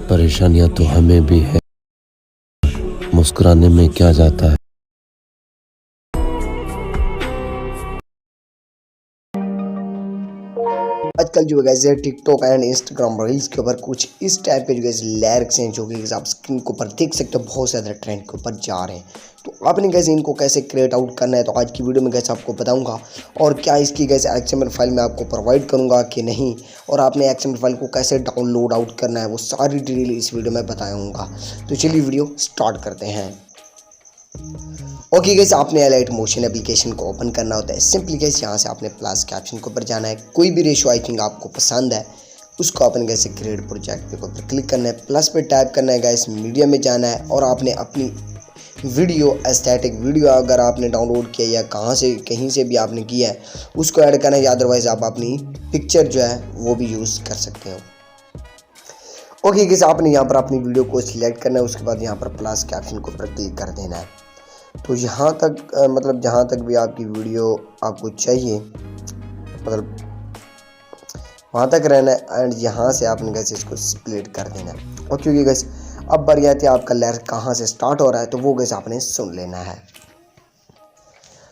परेशानियां तो हमें भी है, मुस्कुराने में क्या जाता है। आजकल जो है टिकटॉक एंड इंस्टाग्राम रील्स के ऊपर कुछ इस टाइप के जो है लिरिक्स हैं जो कि आप स्क्रीन के ऊपर देख सकते हो, बहुत ज़्यादा ट्रेंड के ऊपर जा रहे हैं। तो आपने कैसे इनको कैसे क्रिएट आउट करना है, तो आज की वीडियो में कैसे आपको बताऊंगा। और क्या इसकी कैसे एक्सएमएल फाइल मैं आपको प्रोवाइड करूंगा कि नहीं, और आपने एक्सएमएल फाइल को कैसे डाउनलोड आउट करना है, वो सारी डिटेल इस वीडियो में बताऊँगा। तो चलिए वीडियो स्टार्ट करते हैं। ओके गाइस, आपने एलाइट मोशन एप्लीकेशन को ओपन करना होता है। सिंपली गाइस यहाँ से आपने प्लस कैप्शन के ऊपर जाना है। कोई भी रेशो आई थिंक आपको पसंद है उसको आपने कैसे क्रिएट प्रोजेक्ट पे ऊपर क्लिक करना है, प्लस पे टाइप करना है गाइस, मीडिया में जाना है और आपने अपनी वीडियो एस्थेटिक वीडियो अगर आपने डाउनलोड किया या कहीं से भी आपने किया है उसको ऐड करना है, या अदरवाइज आप अपनी पिक्चर जो है वो भी यूज़ कर सकते हो। ओके गाइस, आपने यहाँ पर अपनी वीडियो को सिलेक्ट करना है, उसके बाद यहाँ पर प्लस कैप्शन के ऊपर क्लिक कर देना है। तो यहाँ तक मतलब जहाँ तक भी आपकी वीडियो आपको चाहिए मतलब वहाँ तक रहना है, एंड यहाँ से आपने कैसे इसको स्प्लिट कर देना है। और क्योंकि गैस अब बारी आती है आपका लेयर कहाँ से स्टार्ट हो रहा है, तो वो गैस आपने सुन लेना है।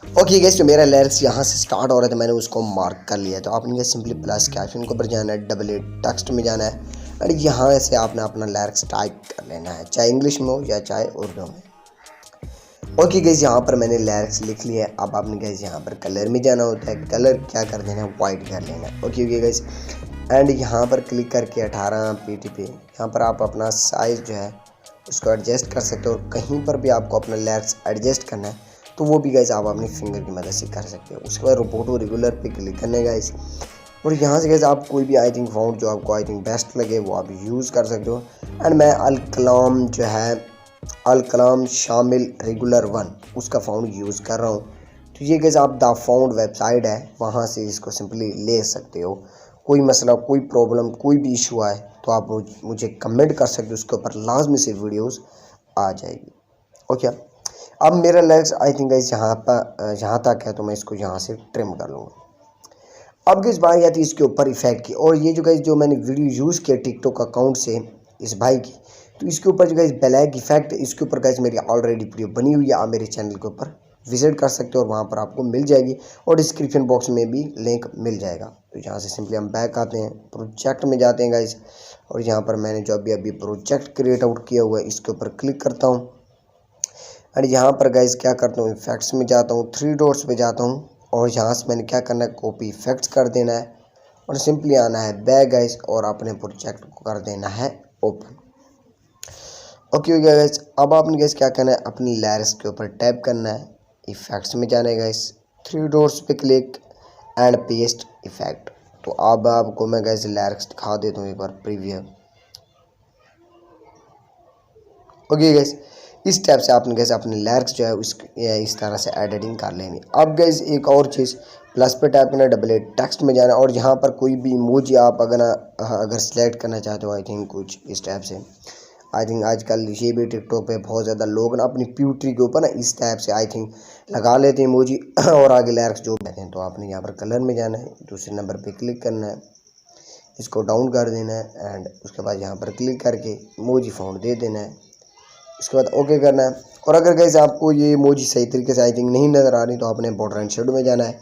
ओके गैस, तो मेरा लेयर्स यहाँ से स्टार्ट हो रहा है तो मैंने उसको मार्क कर लिया। तो आपने क्या सिंपली प्लस कैप्शन के ऊपर जाना है, डबल टेक्स्ट में जाना है, एंड यहाँ से आपने अपना लेयर्स टाइप कर लेना है, चाहे इंग्लिश में हो या चाहे उर्दू में। ओके गाइस, यहाँ पर मैंने लिरिक्स लिख लिया है। अब आपने गाइस यहाँ पर कलर में जाना होता है, कलर क्या कर देना है, वाइट कर लेना है। ओके गाइस, एंड यहाँ पर क्लिक करके 18 पीटी पे यहाँ पर आप अपना साइज़ जो है उसको एडजस्ट कर सकते हो। और कहीं पर भी आपको अपना लिरिक्स एडजस्ट करना है तो वो भी गाइस आप अपनी फिंगर की मदद से कर सकते हो। उसके बाद रोबोटो रेगुलर पे क्लिक करना है गाइस, और यहाँ से गाइस आप कोई भी आई थिंक फाउंड जो आपको आई थिंक बेस्ट लगे वो आप यूज़ कर सकते हो। एंड मैं अल कलाम जो है अल कलाम शामिल रेगुलर 1 उसका फाउंड यूज़ कर रहा हूँ। तो ये गाइस आप द फाउंड वेबसाइट है, वहाँ से इसको सिंपली ले सकते हो। कोई मसला, कोई प्रॉब्लम, कोई भी इशू आए तो आप मुझे कमेंट कर सकते हो, उसके ऊपर लाजमी से वीडियोस आ जाएगी। ओके, अब मेरा लेग्स आई थिंक गाइस यहाँ तक है, तो मैं इसको यहाँ से ट्रिम कर लूँगा। अब किस बारी आती है इसके ऊपर इफेक्ट की, और ये जो गाइस जो मैंने वीडियो यूज़ किया टिकटॉक अकाउंट से इस भाई की, तो इसके ऊपर जो गाइस ब्लैक इफेक्ट, इसके ऊपर गाइस मेरी ऑलरेडी वीडियो बनी हुई है। आप मेरे चैनल के ऊपर विजिट कर सकते हो और वहाँ पर आपको मिल जाएगी, और डिस्क्रिप्शन बॉक्स में भी लिंक मिल जाएगा। तो यहाँ से सिंपली हम बैक आते हैं, प्रोजेक्ट में जाते हैं गाइस, और यहाँ पर मैंने जो अभी प्रोजेक्ट क्रिएट आउट किया हुआ है इसके ऊपर क्लिक करता हूँ। और यहाँ पर गाइस क्या करता हूँ, इफेक्ट्स में जाता हूँ, 3 डॉट्स पे जाता हूँ, और यहाँ से मैंने क्या करना है, कॉपी इफेक्ट्स कर देना है, और सिंपली आना है बैक गाइस, और अपने प्रोजेक्ट को कर देना है ओपन। ओके गाइस, अब आपने गाइस क्या करना है, अपनी लेयर्स के ऊपर टैप करना है, इफेक्ट्स में जाना है गाइस, 3 डॉट्स पे क्लिक एंड पेस्ट इफेक्ट। तो अब आपको मैं गाइस लेयर्स दिखा देता हूँ एक बार प्रीव्यू। ओके गाइस, इस टाइप से आपने गाइस अपने लेयर्स जो है इस तरह से एडिटिंग कर लेनी। अब गाइस एक और चीज़, प्लस पे टैप करना, डबल टेक्स्ट में जाना, और यहाँ पर कोई भी इमोजी आप अगर सिलेक्ट करना चाहते हो आई थिंक कुछ इस टाइप से। आई थिंक आजकल ये भी टिकटॉक पे बहुत ज़्यादा लोग ना अपनी प्यूट्री के ऊपर ना इस टाइप से आई थिंक लगा लेते हैं इमोजी और आगे लिरिक्स जो कहते हैं। तो आपने यहाँ पर कलर में जाना है, दूसरे नंबर पे क्लिक करना है, इसको डाउन कर देना है, एंड उसके बाद यहाँ पर क्लिक करके इमोजी फाउंड दे देना है। उसके बाद ओके करना है। और अगर गाइस आपको ये इमोजी सही तरीके से आई थिंक नहीं नज़र आ रही तो आपने बॉर्डर एंड शेडो में जाना है,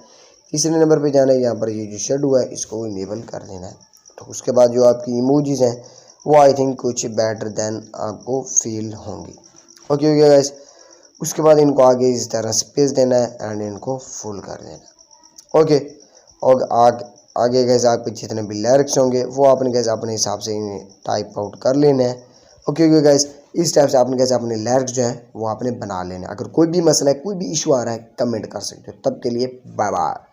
तीसरे नंबर पर जाना है, यहाँ पर ये जो शेडो है इसको इनेबल कर देना है। तो उसके बाद जो आपकी इमोजीज़ हैं वो आई थिंक कुछ बेटर देन आपको फील होंगी। ओके गाइस, उसके बाद इनको आगे इस तरह स्पेस देना है एंड इनको फुल कर देना। ओके, और आगे गाइस आपके जितने भी लिरिक्स होंगे वो आपने गाइस अपने हिसाब से टाइप आउट कर लेना है। ओके गाइस, इस टाइप से आपने कैसे अपने लिरिक्स जो है वो आपने बना लेना है। अगर कोई भी मसला है, कोई भी इशू आ रहा है, कमेंट कर सकते हो। तब के लिए बाय बाय।